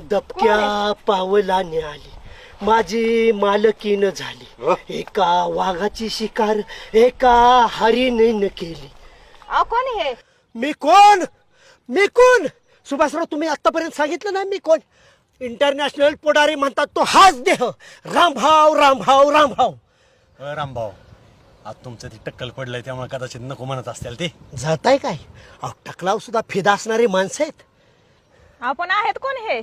दबक्या पावलाने आली माझी मालकीन झाली. एका वाघाची शिकार एका हरिणीनं केली. कोण हे? मी कोण? मी कोण? सुभाषराव, तुम्ही आतापर्यंत सांगितलं नाही मी कोण. इंटरनॅशनल पुढारी म्हणतात तो हाच देह. रामभाव रामभाव रामभाव. रामभाऊ, आज तुमचं ते टक्कल पडलंय त्यामुळे कदाचित नको म्हणत असतील ते. जाताय काय? अहो, टकलाव सुद्धा फिदा असणारी माणसं आहेत. आपण आहेत कोण हे?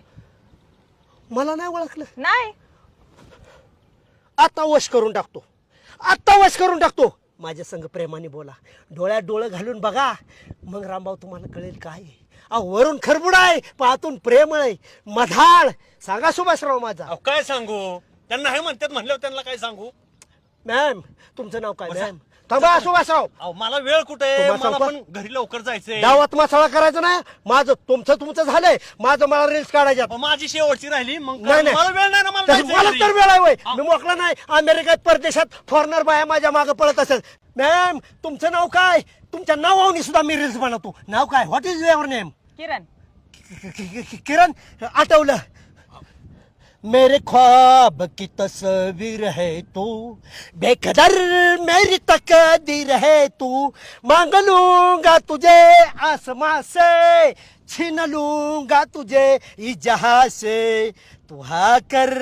मला नाही ओळखलं. नाही. आता वश करून टाकतो. आता वश करून टाकतो. माझ्या संग प्रेमाने बोला. डोळ्यात डोळं घालून बघा. मग रामभाऊ तुम्हाला कळेल काय आहे. अहो, वरून खरबुडा आहे, पाहतून प्रेम आहे, मधाळ. सांगा सुभाषराव माझा. अहो, काय सांगू त्यांना? हे म्हणतात म्हणल्यावर त्यांना काय सांगू? मॅम, तुमचं नाव काय मॅम? थांबा सुभाषराव. अहो, मला वेळ कुठे आहे? तुम्हाला मला सांगू पण घरी लवकर जायचंय. गावात मसाला करायचा नाही. माझं तुमचं झालंय. माझं मला रील्स काढायच्यात. अहो, माझी शेवटची राहिली मग नाही, नाही. मला वेळ नाही ना. मला तसं जायचंय मला घरी. तर वेळ आहे होय. अहो. मी मोकला नाही. अमेरिकेत परदेशात फॉरेनर बाया माझ्या मागे पळत असेल. मॅम, तुमचं नाव काय? तुमच्या नावाने सुद्धा मी रील्स बनवतो. नाव काय? What is your name? Kiran. Kiran. आठवलं. मेरे ख्वाब की तस्वीर है तू, बेकदर मेरी तकदीर है तू. मांग लूंगा तुझे आसमां से, छीन लूंगा तुझे इस जहां से. तू हा कर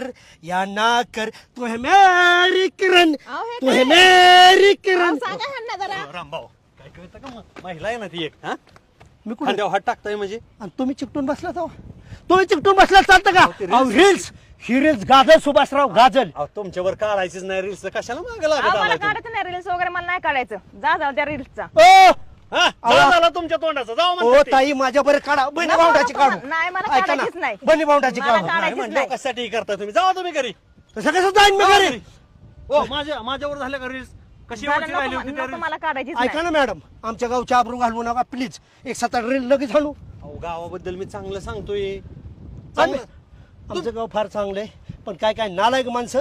या ना कर, तू है मेरी किरण, अहो, हे तू है काय? मेरी किरण. सांगा ह्यांना जरा. रामभाऊ, काय कळतं का मग? महिला आहे ना ती एक. हा, मी कुठे? खांद्यावर हात टाकताय म्हणजे? आणि तुम्ही चिकटून बसला तो. तुम्ही चिकटून बसला चालतं का? ते reels- रील्स ही रील्स गाजल सुभाषराव गाजल. अहो, तुमच्यावर काढायचीच नाही रील्स, कशाला मागे लागत मला आलाय तुम्ही? काढायचं नाही रील्स वगैरे, मला नाही काढायचं. जा त्या रील्सचा. ओ हा, जा झाला तुमच्या तोंडाचा. जाऊ ओ म्हणतात ते. ताई, माझ्या बरं काढा. बनी नको, भाऊंडाची नको, काढू. नाही, मला ऐका ना, काढायचीच नाही. बनी भाऊंडाची मला काढू. काढायचीच नाही म्हणल्यावर नाही. कशासाठी करता तुम्ही? जावा तुम्ही घरी. तसं कसं जाईन मी जावा घरी? घरी. ओ, माझ्यावर झाल्या का रील्स? कशी झालं, वरची राहिली होती त्या नको reels? मला काढायचीच ऐका नाही. ना मॅडम, आमच्या गावच्या आबरू घालवू नका प्लीज. एक 7-8 रील लगेच घालू. अहो, गावाबद्दल मी चांगलं सांगतोय. चांगलं. चांगलं. आमचं गाव फार चांगलं आहे, पण काय काय नालायक माणसं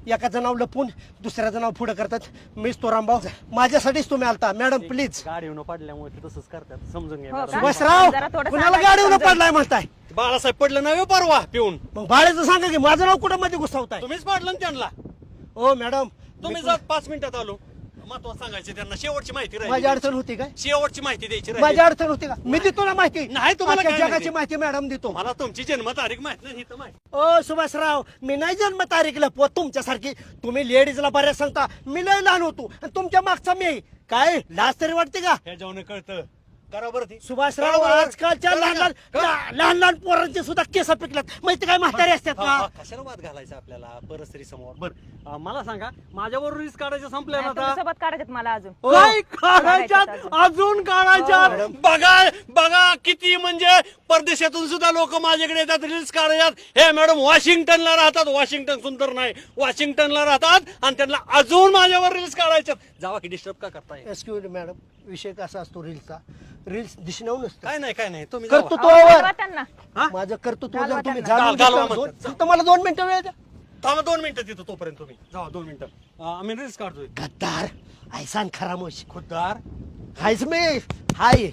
एकाचं नाव लपून दुसऱ्याचं नाव पुढे करतात. मीच तो रामभाऊ. माझ्यासाठीच तुम्ही आलता मॅडम प्लीज. गाडी येऊन पडल्यामुळे ते तसंच करतात, समजून घ्या हो मॅडम. का? सुभाषराव, जरा थोडं कुणाला सांगायचं गाडीवर समजून. पडलाय म्हणताय? बाळासाहेब पडलं नाही हो परवा पिऊन. मग बाळेचं सांगा की माझं नाव कुठं मध्ये घुसवताय? तुम्हीच पाडलं ना त्यांना. ओ मॅडम, तुम्ही मी- जात 5 मिनिटात आलो. महत्वाचं सांगायचं त्यांना. शेवटची माहिती माझी राहिली. अडचण होती काय? शेवटची माहिती द्यायची माझी राहिली. अडचण होती का? मी देतो ना माहिती. नाही, तुम्हाला अख्ख्या काय जगाची माहिती? माहिती मॅडम देतो. मला तुमची जन्मतारीख माहित नाही, ही तर माहिती. ओ सुभाषराव, मी नाही जन्म तारीखला पोत तुमच्यासारखी. तुम्ही लेडीजला बऱ्याच सांगता. मी लय लहान होतो आणि तुमच्या मागचा मी काय लाज तरी वाटते का? हे जेवण कळतं. करा बरं ती. सुभाषराव, करा बरं. आजकालच्या करा लहान का? लहान लहान पोरांचे सुद्धा केस पिकल्यात. माहिती काय म्हातारे असतात हा, का? हा, कशाला वाद घालायचा आपल्याला परस्त्री समोर? बरं, मला सांगा, माझ्यावर रील्स काढायचं संपलं नाही, ना आता? तुमच्यासोबत काढायच्यात मला अजून. ओ, काय काढायच्यात? काढायच्यात अजून काढायच्यात? मॅडम. बघा बघा, किती म्हणजे परदेशातून सुद्धा लोक माझ्याकडे येतात रील्स काढायच्यात. हे मॅडम वॉशिंग्टनला राहतात. वॉशिंग्टन सुंदर नाही, वॉशिंग्टनला राहतात आणि त्यांना अजून माझ्यावर रील्स काढायच्यात. जावा की, डिस्टर्ब का करताय? एक्सक्यूज मॅडम, विषय कसा असतो रील्सचा? रील्स दिसण्यावर नसतं. काय नाही तुम्ही करतो जावा. तो. घालवा त्यांना. हा? माझं कर्तृत्व घालवा जर तुम्ही त्यांना. जाणून घालवा घेतलं म्हणतात. फक्त मला 2 मिनिटं वेळ द्या. थांबा 2 मिनिटं तिथं, तोपर्यंत तुम्ही जावा 2 मिनिटं. आम्ही रील्स काढतोय. गद्दार, ऐसान खरामोश. खुद्दार. हायच मी हाय.